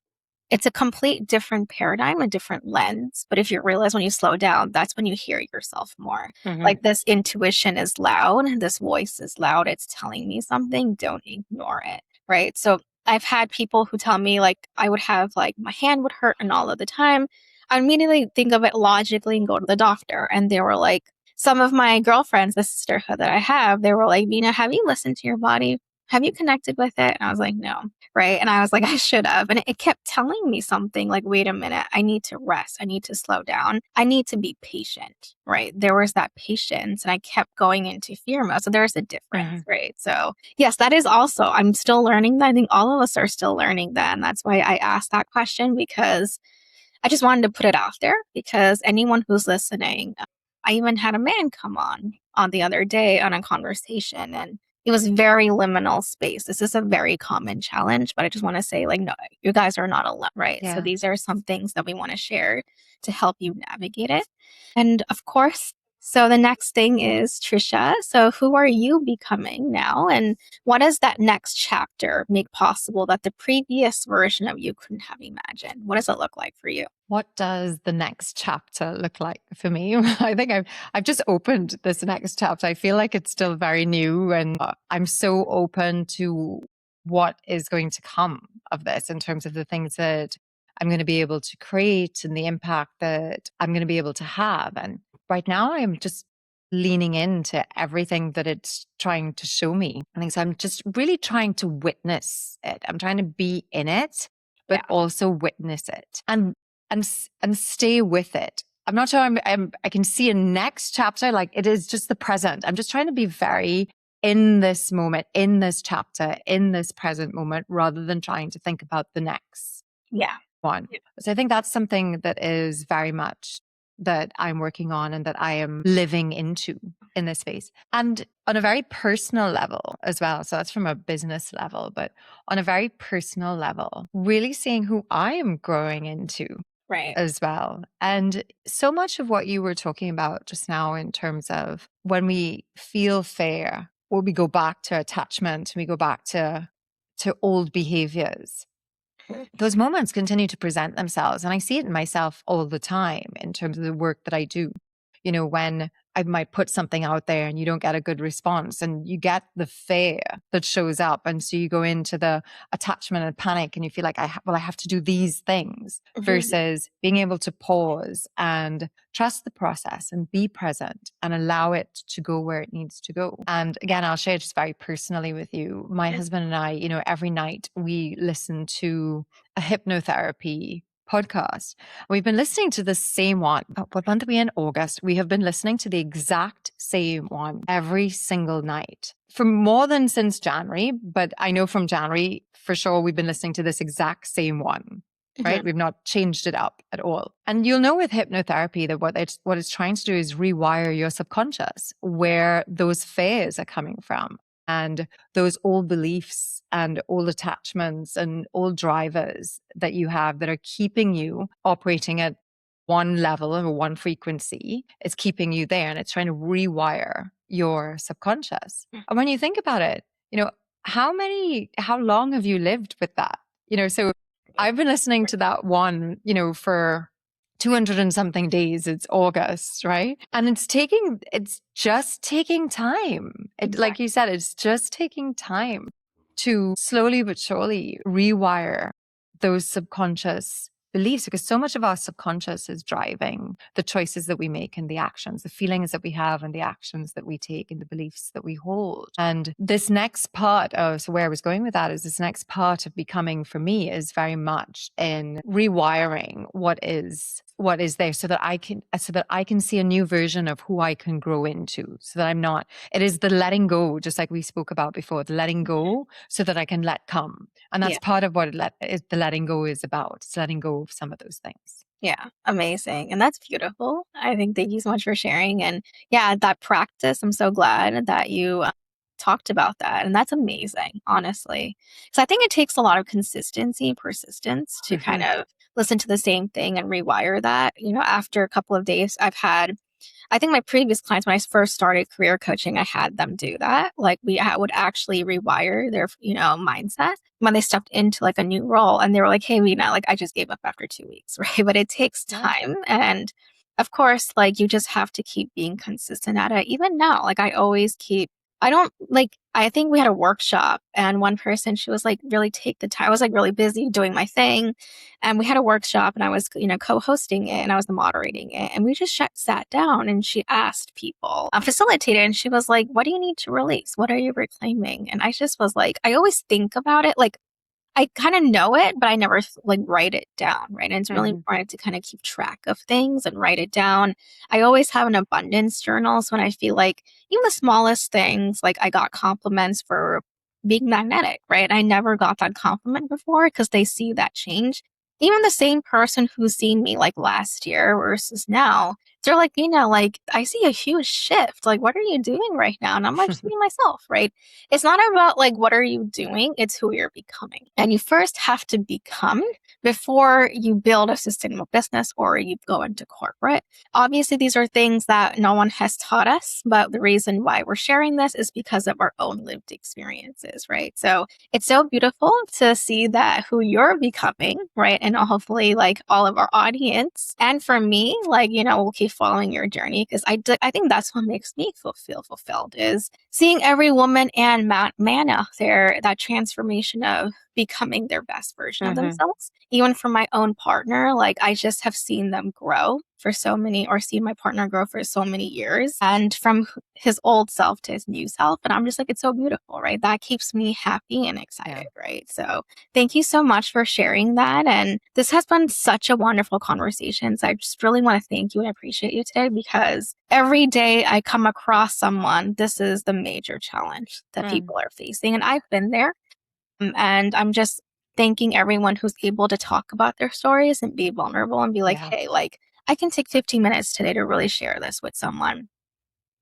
Speaker 1: it's a complete different paradigm, a different lens. But if you realize when you slow down, that's when you hear yourself more. Like this intuition is loud, this voice is loud, it's telling me something, don't ignore it, right? So I've had people who tell me like I would have like my hand would hurt and all of the time. I immediately think of it logically and go to the doctor. And they were like, some of my girlfriends, the sisterhood that I have, they were like, Mina, have you listened to your body? Have you connected with it? And I was like, no. Right. And I was like, I should have. And it kept telling me something like, wait a minute, I need to rest. I need to slow down. I need to be patient. Right. There was that patience. And I kept going into fear mode. So there's a difference. Right. So, yes, that is also, I'm still learning that. I think all of us are still learning that. And that's why I asked that question, because I just wanted to put it out there because anyone who's listening, I even had a man come on the other day on a conversation, and it was very liminal space. This is a very common challenge, but I just want to say, like, no, you guys are not alone, right? So
Speaker 2: Yeah.
Speaker 1: these are some things that we want to share to help you navigate it. And of course, so the next thing is Tricia. So who are you becoming now? And what does that next chapter make possible that the previous version of you couldn't have imagined? What does it look like for you?
Speaker 2: What does the next chapter look like for me? I think I've just opened this next chapter. I feel like it's still very new, and I'm so open to what is going to come of this in terms of the things that I'm going to be able to create and the impact that I'm going to be able to have. And right now, I'm just leaning into everything that it's trying to show me. I think so. I'm just really trying to witness it. I'm trying to be in it, but
Speaker 1: Yeah.
Speaker 2: also witness it. And stay with it. I'm not sure I can see a next chapter. Like it is just the present. I'm just trying to be very in this moment, in this chapter, in this present moment, rather than trying to think about the next
Speaker 1: Yeah.
Speaker 2: one. So I think that's something that is very much that I'm working on and that I am living into in this space. And on a very personal level as well. So that's from a business level, but on a very personal level, really seeing who I am growing into
Speaker 1: Right.
Speaker 2: as well. And so much of what you were talking about just now in terms of when we feel fear, or we go back to attachment, we go back to old behaviors, those moments continue to present themselves. And I see it in myself all the time in terms of the work that I do. You know, when I might put something out there and you don't get a good response and you get the fear that shows up. And so you go into the attachment and panic and you feel like, I have to do these things versus being able to pause and trust the process and be present and allow it to go where it needs to go. And again, I'll share just very personally with you. My husband and I, you know, every night we listen to a hypnotherapy podcast. We've been listening to the same one. What month are we in? August. We have been listening to the exact same one every single night for more than since January. But I know from January, for sure, we've been listening to this exact same one. Right? We've not changed it up at all. And you'll know with hypnotherapy that what it's trying to do is rewire your subconscious where those fears are coming from. And those old beliefs and old attachments and old drivers that you have that are keeping you operating at one level or one frequency, is keeping you there, and it's trying to rewire your subconscious. And when you think about it, you know, how long have you lived with that? You know, so I've been listening to that one, you know, for 200 and something days. It's August, right? And it's just taking time. Like
Speaker 1: Exactly.
Speaker 2: you said, it's just taking time to slowly but surely rewire those subconscious beliefs, because so much of our subconscious is driving the choices that we make and the actions, the feelings that we have and the actions that we take and the beliefs that we hold. And this next part of, so where I was going with that is this next part of becoming for me is very much in rewiring what is there so that I can see a new version of who I can grow into, so that I'm not, it is the letting go, just like we spoke about before, the letting go so that I can let come. And that's
Speaker 1: Yeah.
Speaker 2: part of what the letting go is about. It's letting go of some of those things.
Speaker 1: Yeah, amazing. And that's beautiful. I think thank you so much for sharing. And yeah, that practice, I'm so glad that you talked about that. And that's amazing, honestly. Because I think it takes a lot of consistency and persistence to kind of listen to the same thing and rewire that. After a couple of days, I think my previous clients, when I first started career coaching, I had them do that. Like would actually rewire their, mindset when they stepped into like a new role, and they were like, "Hey, Rena, like I just gave up after 2 weeks," right? But it takes
Speaker 2: Yeah.
Speaker 1: time, and of course, like you just have to keep being consistent at it. Even now, like I always keep. I don't like. I think we had a workshop, and one person, she was like, "Really take the time." I was like really busy doing my thing, and we had a workshop, and I was, co-hosting it, and I was the moderating it. And we just sat down, and she asked people, facilitated, and she was like, "What do you need to release? What are you reclaiming?" And I just was like, I always think about it. Like, I kind of know it, but I never like write it down, right? And it's really important to kind of keep track of things and write it down. I always have an abundance journal. So when I feel like even the smallest things, like I got compliments for being magnetic, right? I never got that compliment before because they see that change. Even the same person who's seen me like last year versus now, they're like, like I see a huge shift. Like, what are you doing right now? And I'm like, just being myself, right? It's not about like what are you doing, it's who you're becoming. And you first have to become before you build a sustainable business or you go into corporate. Obviously, these are things that no one has taught us, but the reason why we're sharing this is because of our own lived experiences, right? So it's so beautiful to see that who you're becoming, right? And hopefully like all of our audience. And for me, like, we'll keep following your journey because I think that's what makes me feel fulfilled is seeing every woman and man out there, that transformation of becoming their best version of themselves. Even for my own partner, like I just have seen them grow for so many, or seen my partner grow for so many years, and from his old self to his new self. And I'm just like, it's so beautiful, right? That keeps me happy and excited, right? So thank you so much for sharing that. And this has been such a wonderful conversation. So I just really want to thank you and appreciate you today, because every day I come across someone, this is the major challenge that people are facing. And I've been there. And I'm just thanking everyone who's able to talk about their stories and be vulnerable and be like, hey, like I can take 15 minutes today to really share this with someone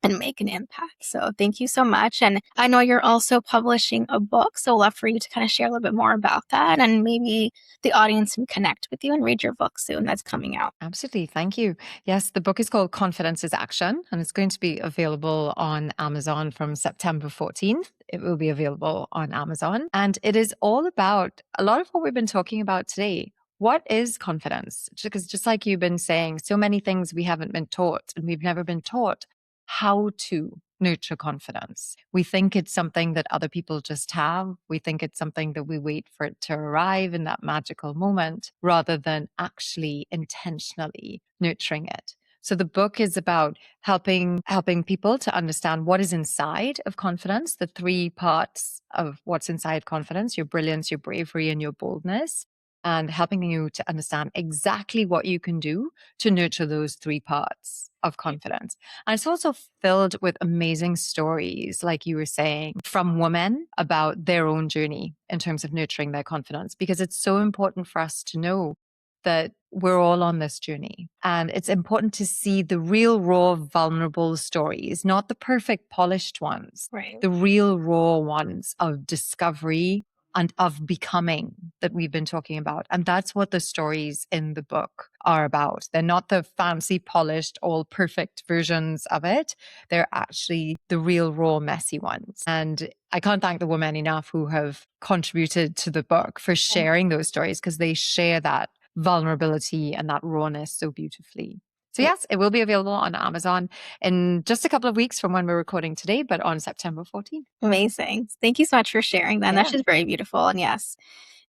Speaker 1: and make an impact. So thank you so much. And I know you're also publishing a book, so I'd love for you to kind of share a little bit more about that, and maybe the audience can connect with you and read your book soon that's coming out.
Speaker 2: Absolutely. Thank you. Yes, the book is called Confidence is Action, and it's going to be available on Amazon from September 14th. It will be available on Amazon. And it is all about a lot of what we've been talking about today. What is confidence? Because just like you've been saying, so many things we haven't been taught, and we've never been taught how to nurture confidence. We think it's something that other people just have. We think it's something that we wait for it to arrive in that magical moment rather than actually intentionally nurturing it. So the book is about helping people to understand what is inside of confidence, the three parts of what's inside confidence: your brilliance, your bravery, and your boldness, and helping you to understand exactly what you can do to nurture those three parts of confidence. And it's also filled with amazing stories, like you were saying, from women about their own journey in terms of nurturing their confidence, because it's so important for us to know that we're all on this journey. And it's important to see the real, raw, vulnerable stories, not the perfect, polished ones,
Speaker 1: Right.
Speaker 2: the real, raw ones of discovery and of becoming that we've been talking about. And that's what the stories in the book are about. They're not the fancy, polished, all perfect versions of it. They're actually the real, raw, messy ones. And I can't thank the women enough who have contributed to the book for sharing those stories, because they share that vulnerability and that rawness so beautifully. So yes, it will be available on Amazon in just a couple of weeks from when we're recording today, but on September 14th.
Speaker 1: Amazing. Thank you so much for sharing that. And that's
Speaker 2: Yeah.
Speaker 1: just very beautiful. And yes,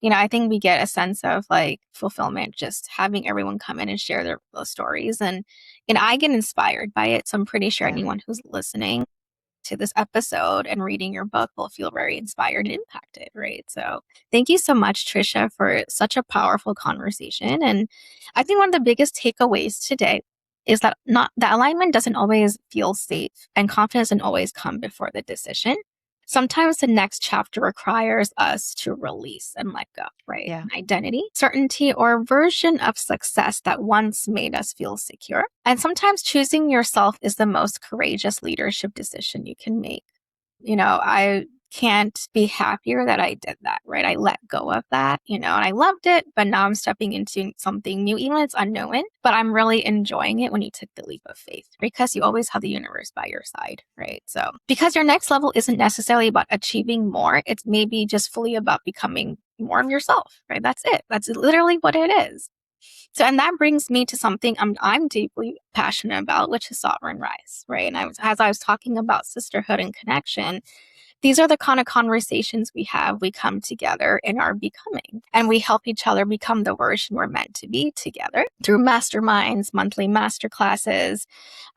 Speaker 1: I think we get a sense of like fulfillment just having everyone come in and share their stories. And I get inspired by it. So I'm pretty sure
Speaker 2: Yeah.
Speaker 1: anyone who's listening to this episode and reading your book will feel very inspired and impacted, right? So thank you so much, Tricia, for such a powerful conversation. And I think one of the biggest takeaways today is that not that alignment doesn't always feel safe and confidence doesn't always come before the decision. Sometimes the next chapter requires us to release and let go, right?
Speaker 2: Yeah.
Speaker 1: An identity, certainty, or version of success that once made us feel secure. And sometimes choosing yourself is the most courageous leadership decision you can make. I can't be happier that I did that, right? I let go of that, and I loved it, but now I'm stepping into something new, even if it's unknown, but I'm really enjoying it when you took the leap of faith because you always have the universe by your side, right? So, because your next level isn't necessarily about achieving more, it's maybe just fully about becoming more of yourself, right? That's it. That's literally what it is. So, and that brings me to something I'm deeply passionate about, which is sovereign rise, right? And as I was talking about sisterhood and connection, these are the kind of conversations we have. We come together in our becoming, and we help each other become the version we're meant to be together through masterminds, monthly masterclasses.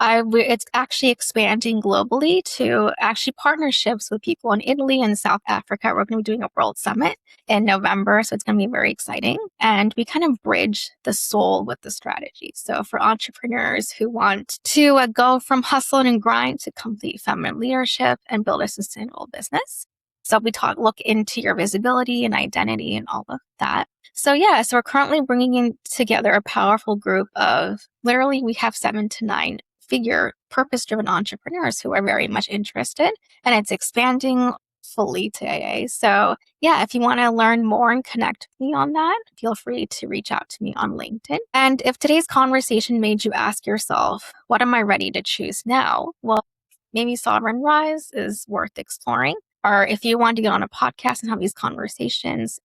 Speaker 1: It's actually expanding globally to actually partnerships with people in Italy and South Africa. We're going to be doing a world summit in November, so it's going to be very exciting. And we kind of bridge the soul with the strategy. So for entrepreneurs who want to go from hustle and grind to complete feminine leadership and build a sustainable business. So we look into your visibility and identity and all of that. So we're currently bringing in together a powerful group of literally we have 7 to 9 figure purpose-driven entrepreneurs who are very much interested, and it's expanding fully to AA. So if you want to learn more and connect with me on that, feel free to reach out to me on LinkedIn. And if today's conversation made you ask yourself, what am I ready to choose now? Well, maybe Sovereign Rise is worth exploring. Or if you want to get on a podcast and have these conversations,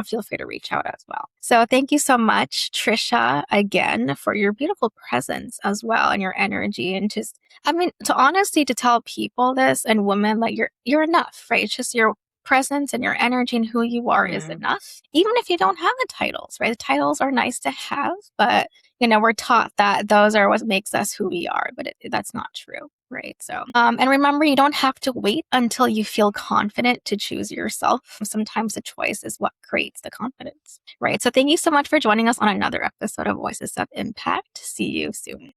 Speaker 1: feel free to reach out as well. So thank you so much, Tricia, again, for your beautiful presence as well and your energy and just, to honestly, to tell people this and women like you're enough, right? It's just your presence and your energy and who you are is enough. Even if you don't have the titles, right? The titles are nice to have, but we're taught that those are what makes us who we are, but that's not true. Right. So, and remember, you don't have to wait until you feel confident to choose yourself. Sometimes the choice is what creates the confidence. Right. So thank you so much for joining us on another episode of Voices of Impact. See you soon.